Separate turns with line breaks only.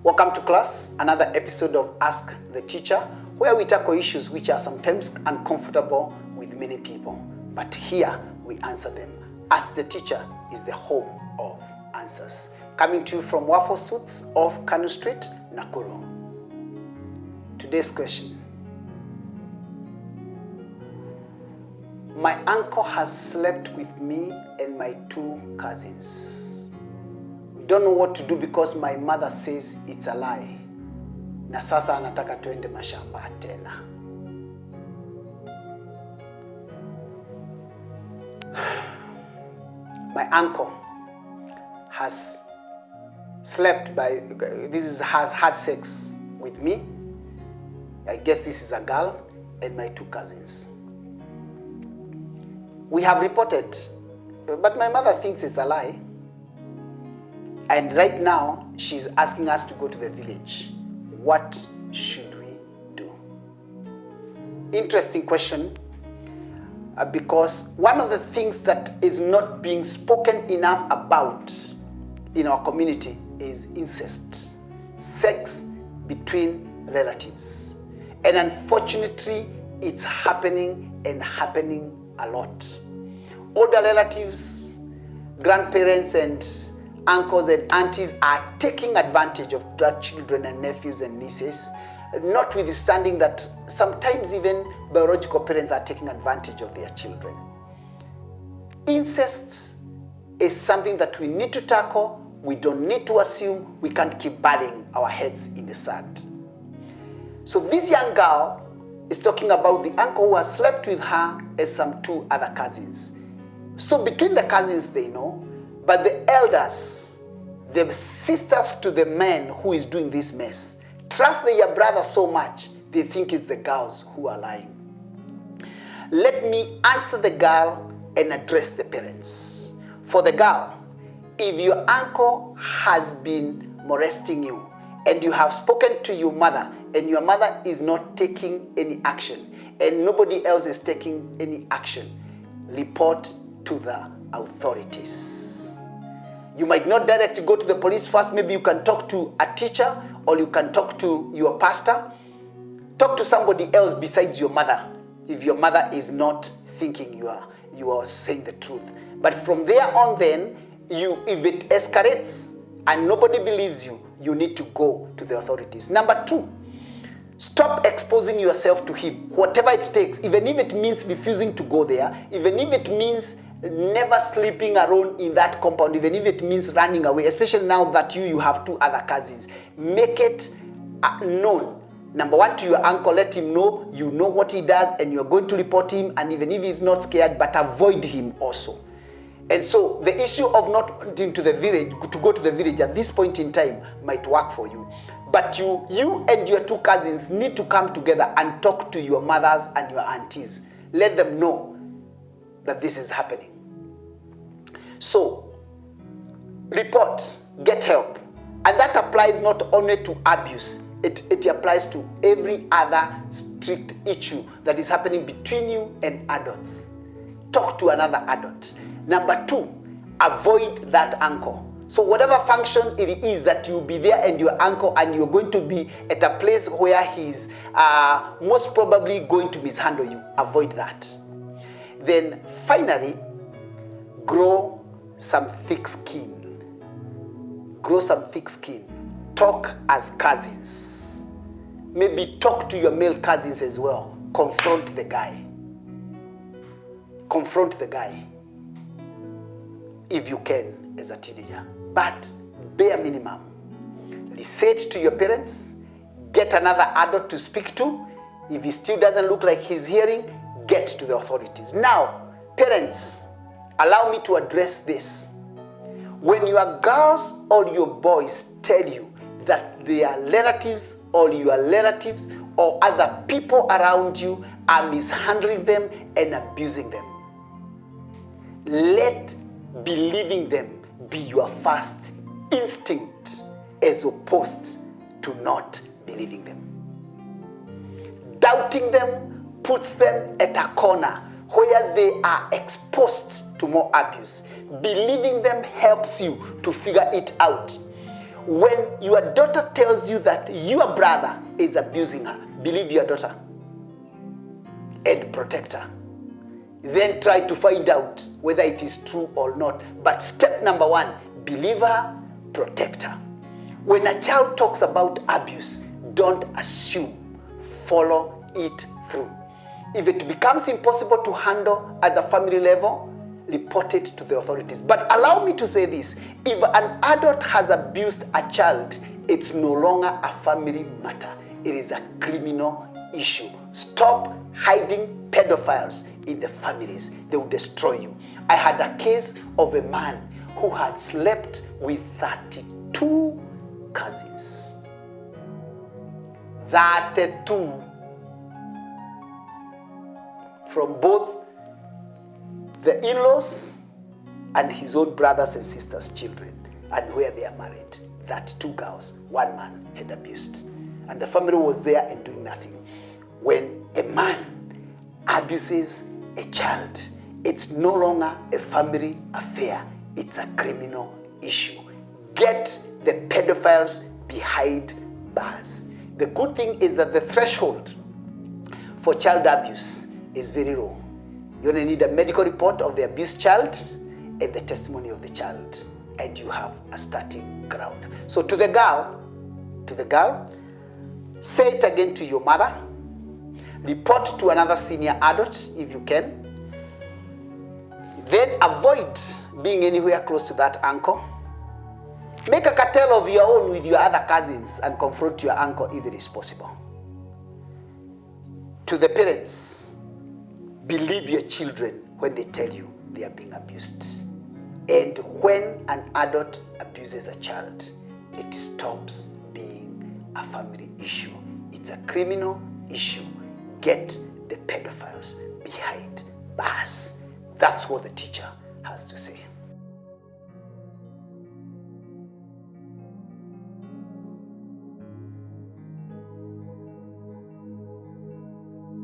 Welcome to class, another episode of Ask the Teacher, where we tackle issues which are sometimes uncomfortable with many people. But here we answer them. Ask the Teacher is the home of answers. Coming to you from Waffle Suits off Kanu Street, Nakuru. Today's question. My uncle has slept with me and my two cousins. We don't know what to do because my mother says it's a lie. Na sasa anataka tuende mashamba tena. My uncle has has had sex with me. I guess this is a girl and my two cousins. We have reported, but my mother thinks it's a lie. And right now, she's asking us to go to the village. What should we do? Interesting question, because one of the things that is not being spoken enough about in our community is incest, sex between relatives. And unfortunately, it's happening and happening a lot. Older relatives, grandparents, and uncles and aunties are taking advantage of their children and nephews and nieces, notwithstanding that sometimes even biological parents are taking advantage of their children. Incest is something that we need to tackle. We don't need to assume. We can't keep burying our heads in the sand. So this young girl is talking about the uncle who has slept with her and some two other cousins. So between the cousins they know, but the elders, the sisters to the man who is doing this mess, trust their brother so much, they think it's the girls who are lying. Let me answer the girl and address the parents. For the girl, if your uncle has been molesting you and you have spoken to your mother and your mother is not taking any action and nobody else is taking any action, report to the authorities. You might not directly go to the police first. Maybe you can talk to a teacher or you can talk to your pastor. Talk to somebody else besides your mother if your mother is not thinking you are saying the truth. But from there on then, if it escalates and nobody believes you, you need to go to the authorities. Number 2, stop exposing yourself to him, whatever it takes, even if it means refusing to go there, even if it means never sleeping around in that compound, even if it means running away, especially now that you have two other cousins. Make it known. Number 1, to your uncle, let him know you know what he does and you're going to report him, and even if he's not scared, but avoid him also. And so the issue of not wanting to go to the village at this point in time might work for you. But you and your two cousins need to come together and talk to your mothers and your aunties. Let them know that this is happening. So, report, get help. And that applies not only to abuse, it applies to every other strict issue that is happening between you and adults. Talk to another adult. Number 2, avoid that uncle. So whatever function it is that you'll be there and your uncle and you're going to be at a place where he's most probably going to mishandle you, avoid that. Then finally, grow some thick skin. Grow some thick skin. Talk as cousins. Maybe talk to your male cousins as well. Confront the guy. Confront the guy if you can as a teenager. But bare minimum. Research to your parents. Get another adult to speak to. If he still doesn't look like he's hearing, get to the authorities. Now, parents, allow me to address this. When your girls or your boys tell you that their relatives or your relatives or other people around you are mishandling them and abusing them, let believing them be your first instinct as opposed to not believing them. Doubting them puts them at a corner where they are exposed to more abuse. Believing them helps you to figure it out. when your daughter tells you that your brother is abusing her, believe your daughter and protect her. Then try to find out whether it is true or not. But step number one, believe her, protect her. When a child talks about abuse, don't assume, follow it through. If it becomes impossible to handle at the family level, report it to the authorities. But allow me to say this, if an adult has abused a child, it's no longer a family matter. It is a criminal issue. Stop hiding pedophiles in the families. They will destroy you. I had a case of a man who had slept with 32 cousins. 32. From both the in-laws and his own brothers and sisters' children, and where they are married. That 2 girls, 1 man had abused. And the family was there and doing nothing. When a man abuses a child, it's no longer a family affair. It's a criminal issue. Get the pedophiles behind bars. The good thing is that the threshold for child abuse is very low. You only need a medical report of the abused child and the testimony of the child, and you have a starting ground. So to the girl, say it again to your mother. Report to another senior adult if you can. Then avoid being anywhere close to that uncle. Make a cartel of your own with your other cousins and confront your uncle if it is possible. To the parents, believe your children when they tell you they are being abused. And when an adult abuses a child, it stops being a family issue. It's a criminal issue. Get the pedophiles behind bars. That's what the teacher has to say.